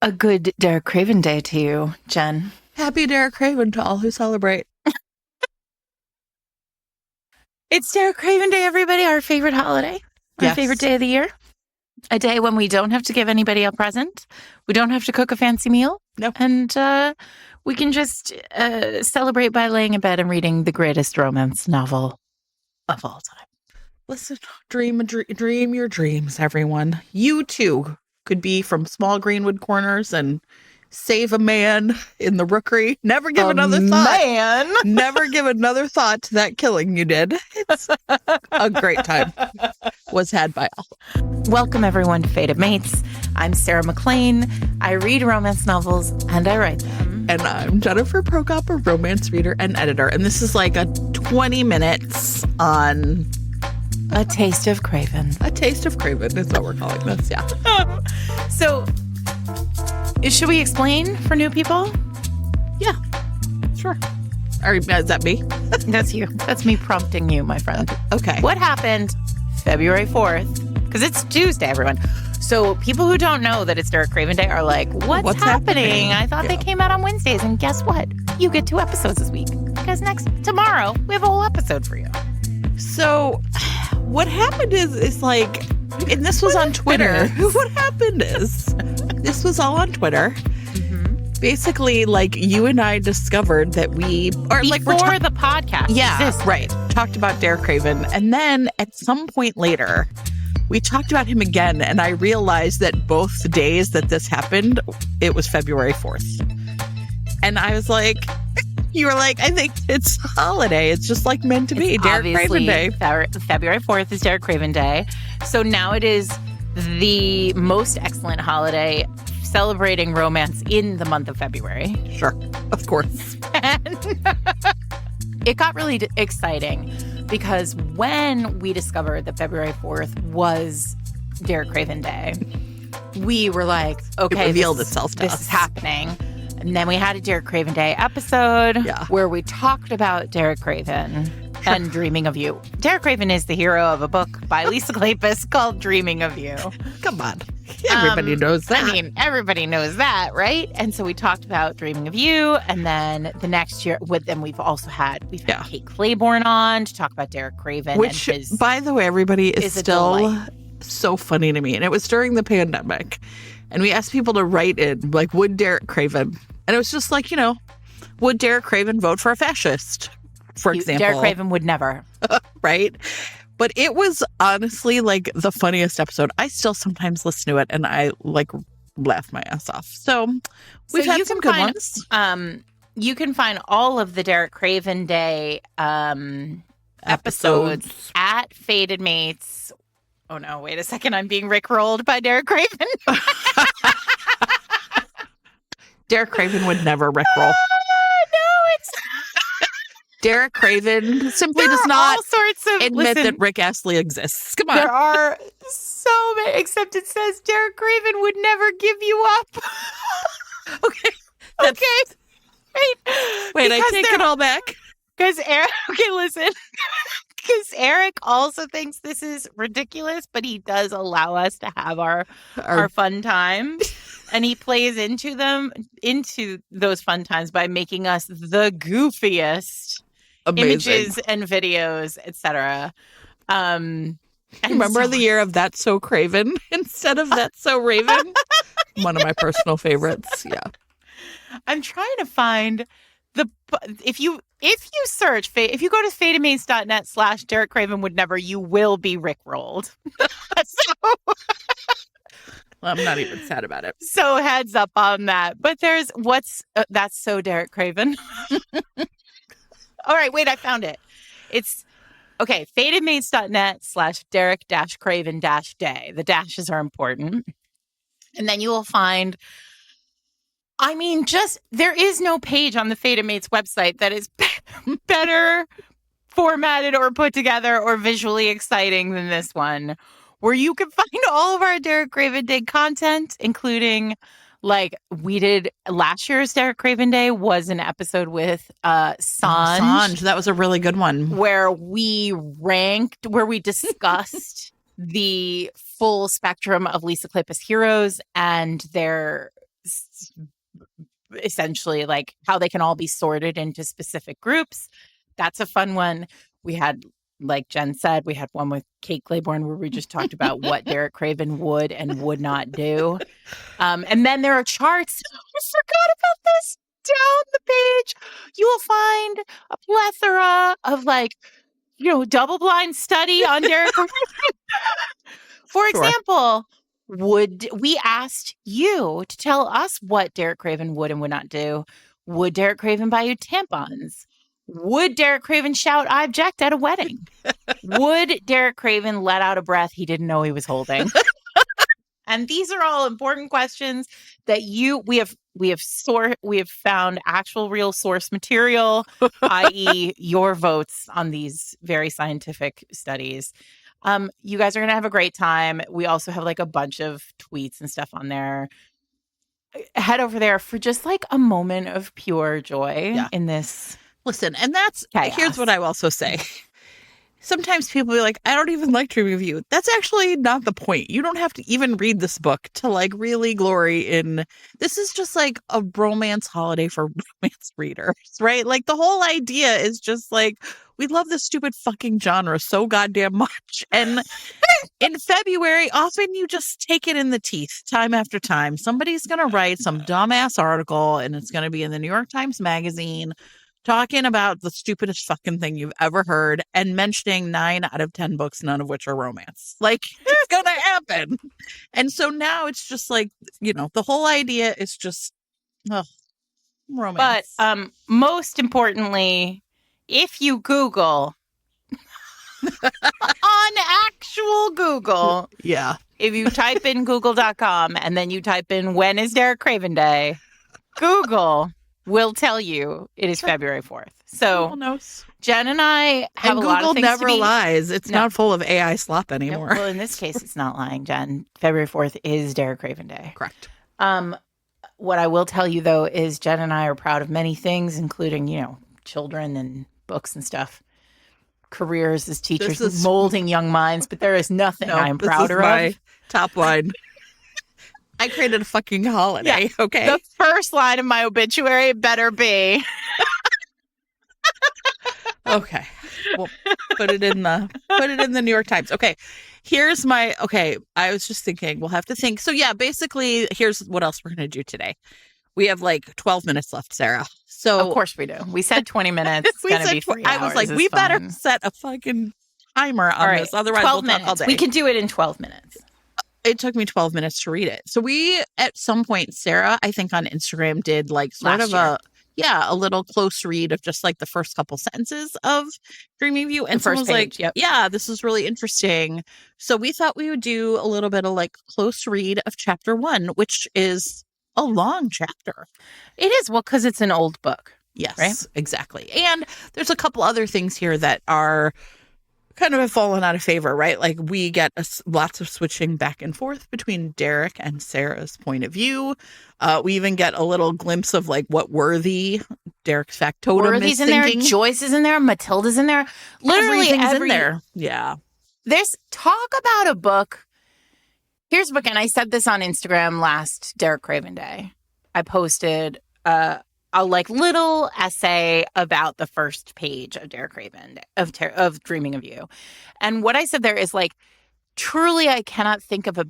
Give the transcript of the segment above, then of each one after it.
A good Derek Craven day to you, Jen. Happy Derek Craven to all who celebrate. It's Derek Craven Day, everybody. Our favorite holiday. Our Yes. favorite day of the year. A day when we don't have to give anybody a present. We don't have to cook a fancy meal. No. And we can just celebrate by laying in bed and reading the greatest romance novel of all time. Listen, dream your dreams, everyone. You too could be from small Greenwood Corners and save a man in the rookery. Never give another thought. Man. Never give another thought to that killing you did. It's a great time. Was had by all. Welcome, everyone, to Fated Mates. I'm Sarah McLean. I read romance novels and I write them. And I'm Jennifer Prokop, a romance reader and editor. And this is like a 20 minutes on... A Taste of Craven. A Taste of Craven is what we're calling this, yeah. So, should we explain for new people? Yeah, sure. Is that me? That's you. That's me prompting you, my friend. Okay. What happened February 4th? Because it's Tuesday, everyone. So people who don't know that it's Derek Craven Day are like, what's happening? I thought they came out on Wednesdays. And guess what? You get 2 episodes this week. Because tomorrow, we have a whole episode for you. So what happened is like, and this was on Twitter. What happened is, this was all on Twitter. Mm-hmm. Basically, like, you and I discovered that before the podcast. Yeah, existed. right. Talked about Derek Craven. And then at some point later, we talked about him again. And I realized that both days that this happened, it was February 4th. And I was like... You were like, I think it's a holiday. It's just like meant to be. Derek Craven Day. February 4th is Derek Craven Day. So now it is the most excellent holiday celebrating romance in the month of February. Sure. Of course. And it got really exciting because when we discovered that February 4th was Derek Craven Day, we were like, okay, it revealed itself to us. This is happening. And then we had a Derek Craven Day episode where we talked about Derek Craven and Dreaming of You. Derek Craven is the hero of a book by Lisa Kleypas called Dreaming of You. Come on. Everybody knows that. I mean, everybody knows that, right? And so we talked about Dreaming of You. And then the next year, we've had Kate Claiborne on to talk about Derek Craven. Which, by the way, everybody is still so funny to me. And it was during the pandemic. And we asked people to write in, like, would Derek Craven... And it was just like, would Derek Craven vote for a fascist, for example? Derek Craven would never. Right? But it was honestly like the funniest episode. I still sometimes listen to it and I like laugh my ass off. So we've had some good ones. You can find all of the Derek Craven Day episodes at Fated Mates. Oh, no, wait a second. I'm being rickrolled by Derek Craven. Derek Craven would never rickroll. No, it's... Derek Craven simply does not admit that Rick Astley exists. Come on. There are so many, except it says Derek Craven would never give you up. Okay. Wait, I take it all back. Because Eric, listen. Because Eric also thinks this is ridiculous, but he does allow us to have our fun times. And he plays into those fun times by making us the goofiest images and videos, etc. Remember the year of That's So Craven instead of That's So Raven? One of my personal favorites. Yeah. I'm trying to find if you search, if you go to fatedmates.net/Derek Craven would never, you will be rickrolled. I'm not even sad about it. So heads up on that. But there's that's so Derek Craven. All right, wait, I found it. It's okay. Fatedmates.net/Derek-Craven-Day. The dashes are important. And then you will find, there is no page on the Fated Mates website that is better formatted or put together or visually exciting than this one, where you can find all of our Derek Craven Day content, including, like, we did last year's Derek Craven Day was an episode with Sanj. That was a really good one. Where we discussed the full spectrum of Lisa Kleypas heroes and their essentially like how they can all be sorted into specific groups. That's a fun one. We had, like Jen said, we had one with Kate Claiborne where we just talked about what Derek Craven would and would not do. And then there are charts. I forgot about this. Down the page, you will find a plethora of like, double blind study on Derek. For example, we asked you to tell us what Derek Craven would and would not do. Would Derek Craven buy you tampons? Would Derek Craven shout, "I object" at a wedding? Would Derek Craven let out a breath he didn't know he was holding? And these are all important questions that we have found actual real source material, i.e. your votes on these very scientific studies. You guys are going to have a great time. We also have like a bunch of tweets and stuff on there. Head over there for just like a moment of pure joy in this. Listen, and that's, chaos. Here's what I will also say. Sometimes people are like, I don't even like Dreaming of You. That's actually not the point. You don't have to even read this book to like really glory in. This is just like a romance holiday for romance readers, right? Like the whole idea is just like, we love this stupid fucking genre so goddamn much. And in February, often you just take it in the teeth time after time. Somebody's going to write some dumbass article and it's going to be in the New York Times Magazine talking about the stupidest fucking thing you've ever heard and mentioning 9 out of 10 books, none of which are romance. Like, it's going to happen. And so now it's just like, the whole idea is just romance. But most importantly, if you Google on actual Google, if you type in google.com and then you type in when is Derek Craven Day, Google will tell you it is February 4th. So Jen and I have a lot of things never lies. It's not full of AI slop anymore. Well, in this case, it's not lying, Jen. February 4th is Derek Craven Day. Correct. What I will tell you, though, is Jen and I are proud of many things, including, children and books and stuff. Careers as teachers, molding young minds, but there is nothing I'm prouder of. My top line. I created a fucking holiday, okay? The first line of my obituary better be. Okay. Well, put it in the New York Times. Okay. I was just thinking, we'll have to think. So basically, here's what else we're going to do today. We have like 12 minutes left, Sarah. So of course we do. We said 20 minutes. It's going to be 3 hours. I was like, we better set a fucking timer on this. Otherwise, 12 we'll talk all day. We can do it in 12 minutes. It took me 12 minutes to read it. So we, at some point, Sarah, I think on Instagram did like sort of a little close read of just like the first couple sentences of Dreaming of You. And the first page, like, this is really interesting. So we thought we would do a little bit of like close read of chapter 1, which is a long chapter. It is. Well, because it's an old book. Yes, right? Exactly. And there's a couple other things here that are kind of have fallen out of favor, right? Like we get lots of switching back and forth between Derek and Sarah's point of view. We even get a little glimpse of like what Derek's factotum Worthy's is in thinking. There, Joyce is in there, Matilda's in there. Literally everything's in there. Yeah. There's talk about a book. Here's a book, and I said this on Instagram last Derek Craven Day. I posted a like little essay about the first page of Derek Craven of Dreaming of You. And what I said there is like, truly, I cannot think of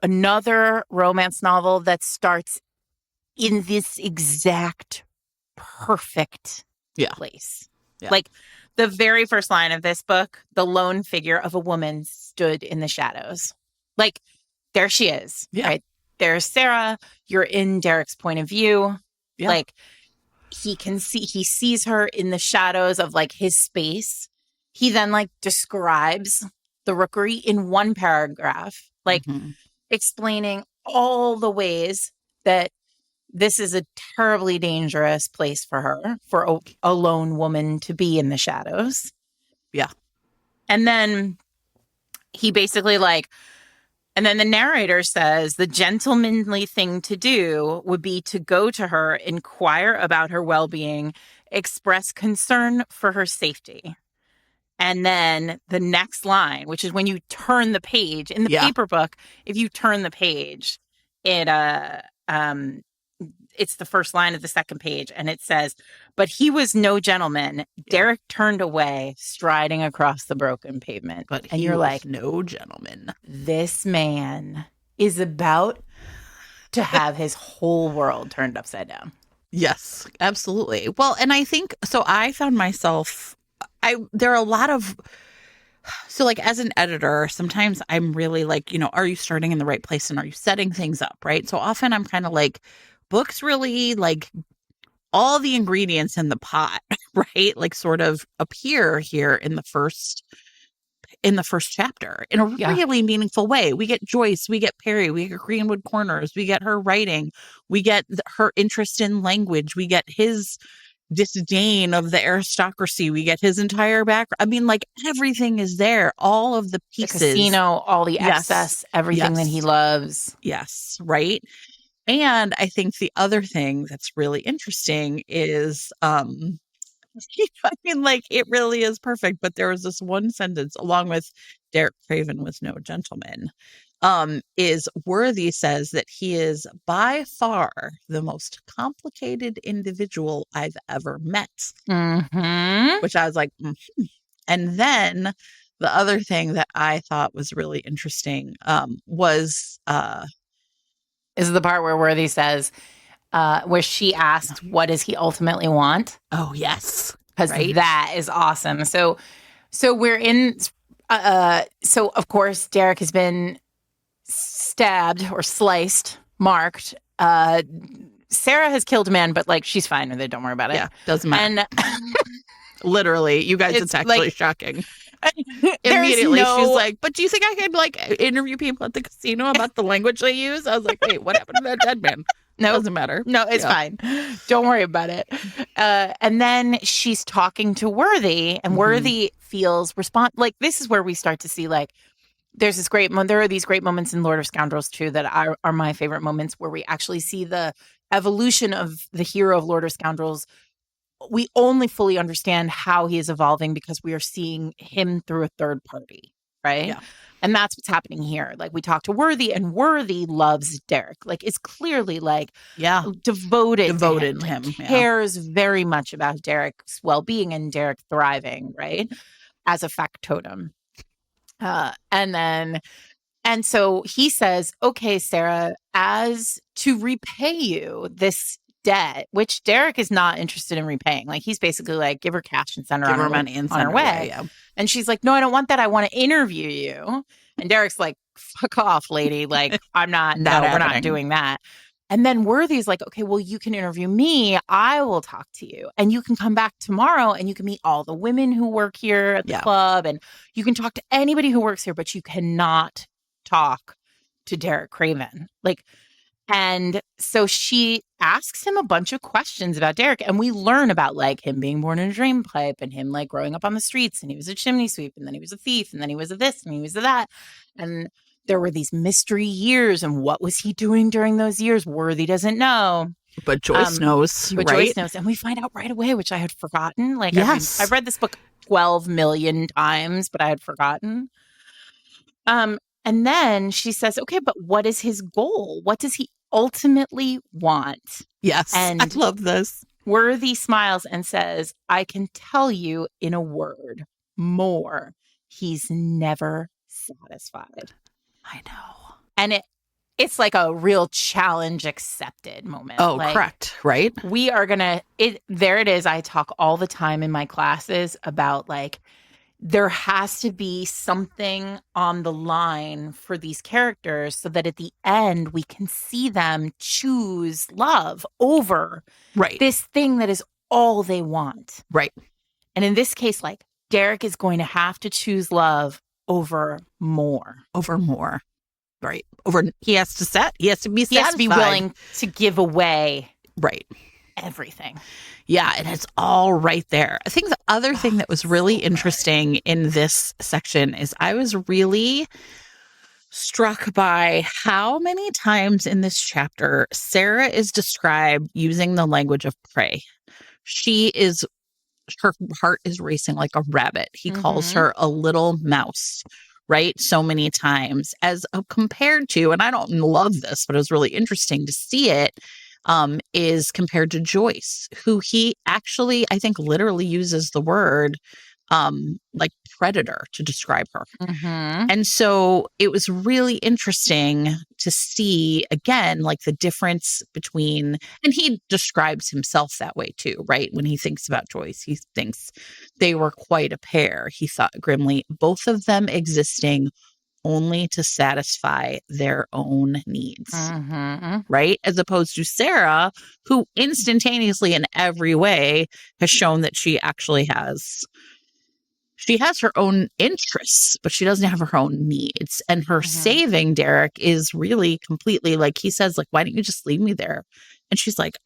another romance novel that starts in this exact perfect place. Yeah. Like the very first line of this book, the lone figure of a woman stood in the shadows. Like there she is, right? There's Sarah. You're in Derek's point of view. Yeah. Like he sees her in the shadows of like his space. He then like describes the rookery in one paragraph, like explaining all the ways that this is a terribly dangerous place for her, for a lone woman to be in the shadows. Yeah. And then he basically and then the narrator says the gentlemanly thing to do would be to go to her, inquire about her well-being, express concern for her safety. And then the next line, which is when you turn the page in the paper book, if you turn the page, it it's the first line of the second page, and it says, "But he was no gentleman. Derek turned away, striding across the broken pavement." But and he you're was like, no gentleman. this man is about to have his whole world turned upside down. Yes, absolutely. Well, and I think so. I found myself, there are a lot of, so like as an editor, sometimes I'm really like, are you starting in the right place and are you setting things up, right? So often I'm kind of like, books really like all the ingredients in the pot, right? Like sort of appear here in the first chapter in a really meaningful way. We get Joyce, we get Perry, we get Greenwood Corners, we get her writing, we get her interest in language, we get his disdain of the aristocracy, we get his entire background. I mean, like everything is there, all of the pieces, the casino, all the excess, everything that he loves. Yes, right. And I think the other thing that's really interesting is I mean, like, it really is perfect. But there was this one sentence along with Derek Craven was no gentleman. Is Worthy says that he is by far the most complicated individual I've ever met. Which I was like, And then the other thing that I thought was really interesting was is the part where Worthy says, where she asked, what does he ultimately want? Oh, yes. Because that is awesome. So we're in, so of course, Derek has been stabbed or sliced, marked. Sarah has killed a man, but like she's fine with it. Don't worry about it. Yeah, doesn't matter. And literally, you guys, it's actually like, shocking. Immediately, she's like, but do you think I could like interview people at the casino about the language they use? I was like, wait, what happened to that dead man? No, doesn't matter. No, it's fine. Don't worry about it. And then she's talking to Worthy, and Worthy feels like this is where we start to see like there's this great there are these great moments in Lord of Scoundrels too that are my favorite moments where we actually see the evolution of the hero of Lord of Scoundrels. We only fully understand how he is evolving because we are seeing him through a third party, right? Yeah. And that's what's happening here. Like we talk to Worthy, and Worthy loves Derek. Like is clearly like devoted to him. Like, cares very much about Derek's well-being and Derek thriving, right? As a factotum. And so he says, okay, Sarah, as to repay you this debt, which Derek is not interested in repaying. Like he's basically like, give her cash and send her on money and send her away. Yeah. And she's like, no, I don't want that. I want to interview you. And Derek's like, fuck off, lady. Like, I'm not, we're not doing that. And then Worthy's like, okay, well, you can interview me. I will talk to you. And you can come back tomorrow and you can meet all the women who work here at the club. And you can talk to anybody who works here, but you cannot talk to Derek Craven. Like, and so she asks him a bunch of questions about Derek, and we learn about like him being born in a drain pipe and him like growing up on the streets, and he was a chimney sweep, and then he was a thief, and then he was a this, and he was a that. And there were these mystery years, and what was he doing during those years? Worthy doesn't know. But Joyce knows, but right? Joyce knows, and we find out right away, which I had forgotten. Like, I've read this book 12 million times, but I had forgotten. And then she says, okay, but what is his goal? What does he ultimately want? Yes, and I love this. Worthy smiles and says, I can tell you in a word, more. He's never satisfied. I know. And it's like a real challenge accepted moment. Oh, like, correct. Right. We are there it is. I talk all the time in my classes about like, there has to be something on the line for these characters so that at the end we can see them choose love over this thing that is all they want. Right. And in this case, like Derek is going to have to choose love over more. Over more. Right. He has to be satisfied. He has to be willing to give away. Right. Everything. Yeah, and it's all right there. I think the other thing that was really interesting in this section is I was really struck by how many times in this chapter Sarah is described using the language of prey. Her heart is racing like a rabbit. He calls her a little mouse, right? So many times as compared to, and I don't love this, but it was really interesting to see it. is compared to Joyce, who he actually, I think, literally uses the word like predator to describe her. Mm-hmm. And so it was really interesting to see, again, like the difference between, and he describes himself that way too, right? When he thinks about Joyce, he thinks they were quite a pair. He thought grimly, both of them existing only to satisfy their own needs, Mm-hmm. right? As opposed to Sarah, who instantaneously in every way has shown that she actually has her own interests, but she doesn't have her own needs. And her saving Derek is really completely like, he says, like, why don't you just leave me there? And she's like,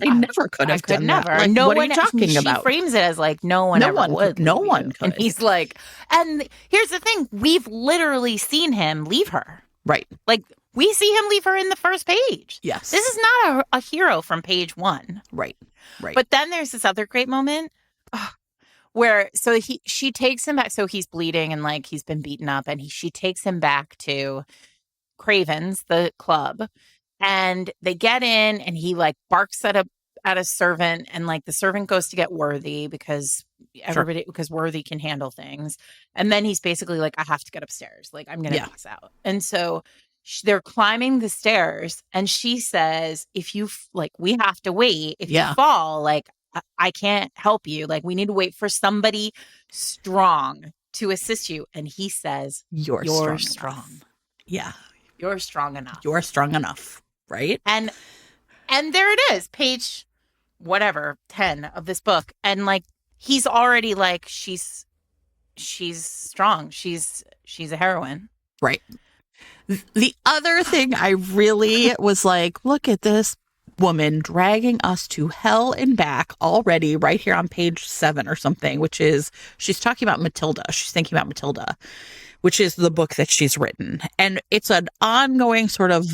I never could have done that. Like, no what one, are you talking about? She frames it as like no one ever would. No one could. And he's like, and here's the thing: we've literally seen him leave her. Right. Like we see him leave her in the first page. Yes. This is not a hero from page 1. Right. Right. But then there's this other great moment where she takes him back. So he's bleeding and like he's been beaten up, and she takes him back to Craven's, the club. And they get in, and he like barks at a servant, and like the servant goes to get Worthy because because Worthy can handle things. And then he's basically like, I have to get upstairs. Like I'm gonna pass out. And so they're climbing the stairs, and she says, "If you like, we have to wait. If you fall, like I can't help you. Like we need to wait for somebody strong to assist you." And he says, "You're strong. Yeah, you're strong enough. You're strong enough." Right. And there it is, page whatever 10 of this book, and like he's already like she's strong. She's a heroine. Right. The other thing I really was like, look at this woman dragging us to hell and back already right here on page 7 or something, which is she's talking about Matilda. She's thinking about Matilda, which is the book that she's written. And it's an ongoing sort of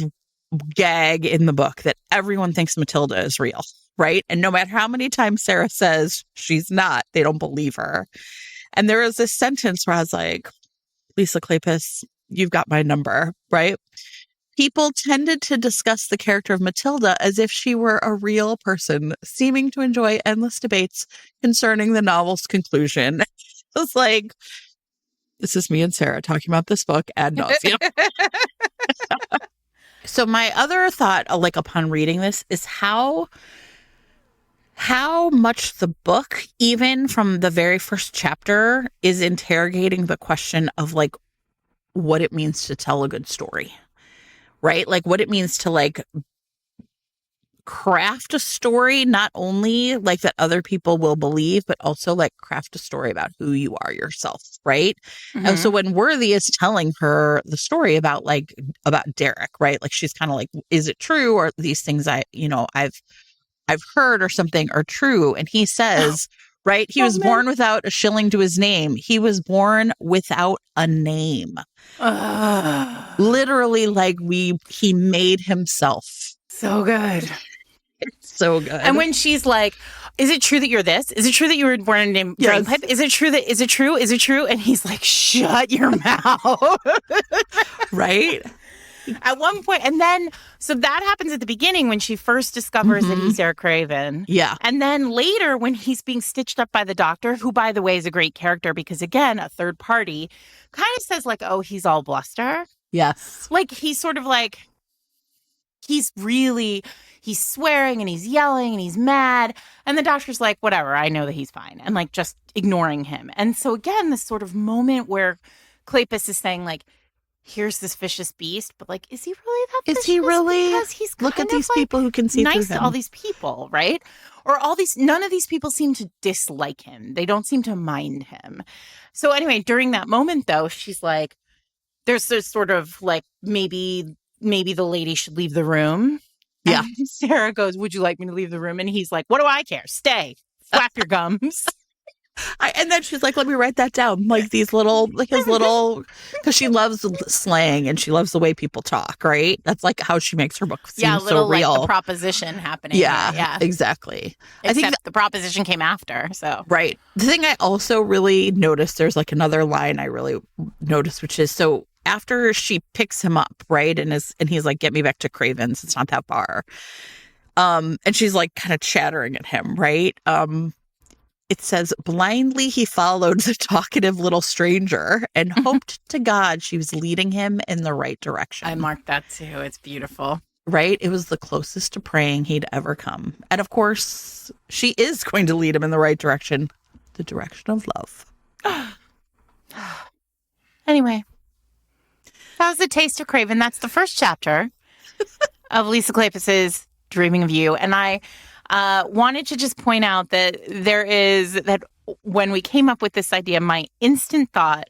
gag in the book that everyone thinks Matilda is real, right? And no matter how many times Sarah says she's not, they don't believe her. And there is this sentence where I was like, Lisa Kleypas, you've got my number, right? People tended to discuss the character of Matilda as if she were a real person, seeming to enjoy endless debates concerning the novel's conclusion. It was like, this is me and Sarah talking about this book ad nauseum. So my other thought, like upon reading this, is how much the book, even from the very first chapter, is interrogating the question of like what it means to tell a good story, right? Like what it means to like craft a story, not only like that other people will believe, but also like craft a story about who you are yourself, right? Mm-hmm. And so when Worthy is telling her the story about Derek, right? Like she's kind of like, is it true? Or these things I've heard or something are true. And he says, right, he was born without a shilling to his name. He was born without a name. Literally, like he made himself. So good. It's so good. And when she's like, is it true that you're this? Is it true that you were born named Dragonpipe? Is it true? Is it true? And he's like, shut your mouth. Right? At one point, and then, so that happens at the beginning when she first discovers that he's Sarah Craven. Yeah. And then later when he's being stitched up by the doctor, who, by the way, is a great character because, again, a third party, kind of says like, oh, he's all bluster. Yes. Like, he's sort of like, he's swearing and he's yelling and he's mad. And the doctor's like, whatever, I know that he's fine. And like just ignoring him. And so again, this sort of moment where Kleypas is saying like, here's this vicious beast, but like, is he really that vicious? Is he really? Because he's look at these people who can see nice through him. To all these people, right? Or none of these people seem to dislike him. They don't seem to mind him. So anyway, during that moment though, she's like, there's this sort of like, maybe the lady should leave the room. Yeah. And Sarah goes, would you like me to leave the room? And he's like, what do I care? Stay. Flap your gums. And then she's like, let me write that down. Like his little, because she loves slang and she loves the way people talk, right? That's like how she makes her book seem so real. Like the proposition happening. Yeah, exactly. Except I think the proposition came after, so. Right. The thing I also really noticed, there's like another line I really noticed, which is, so after she picks him up, right? And he's like, get me back to Craven's. It's not that far. And she's like kind of chattering at him, right? It says, blindly he followed the talkative little stranger and hoped to God she was leading him in the right direction. I marked that too. It's beautiful. Right? It was the closest to praying he'd ever come. And of course, she is going to lead him in the right direction, the direction of love. Anyway, that was the Taste of Craven. That's the first chapter of Lisa Kleypas's Dreaming of You. And I wanted to just point out that that when we came up with this idea, my instant thought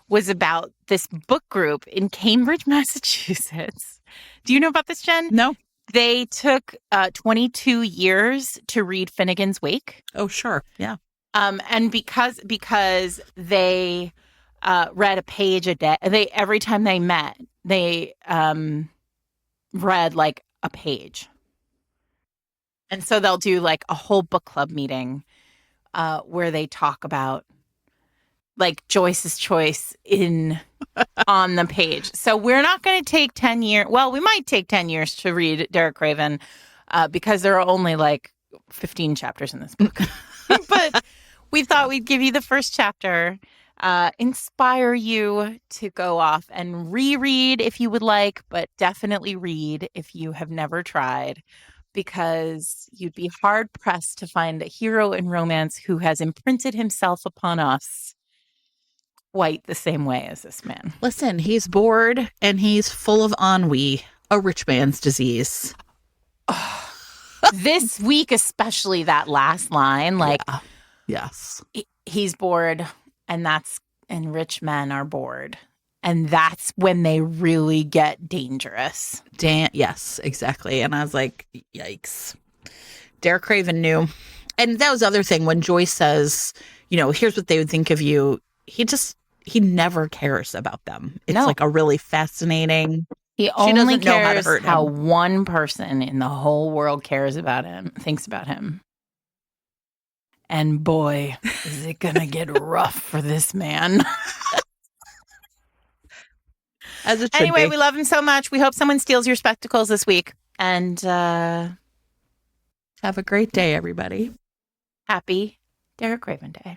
was about this book group in Cambridge, Massachusetts. Do you know about this, Jen? No. They took 22 years to read Finnegan's Wake. Oh, sure. Yeah. And because they read a page a day, every time they met, they read like a page. And so they'll do like a whole book club meeting where they talk about like Joyce's choice on the page. So we're not going to take 10 years. Well, we might take 10 years to read Derek Craven because there are only like 15 chapters in this book. But we thought we'd give you the first chapter, inspire you to go off and reread if you would like, but definitely read if you have never tried, because you'd be hard pressed to find a hero in romance who has imprinted himself upon us quite the same way as this man. Listen, he's bored and he's full of ennui, a rich man's disease. This week, especially that last line, like, yeah. Yes, he's bored, and rich men are bored. And that's when they really get dangerous. Yes, exactly. And I was like, yikes. Derek Craven knew. And that was the other thing when Joyce says, here's what they would think of you. He never cares about them. It's like a really fascinating. He only cares how one person in the whole world cares about him, thinks about him. And boy, is it going to get rough for this man. As it should anyway, be. We love him so much. We hope someone steals your spectacles this week. And have a great day, everybody. Happy Derek Craven Day.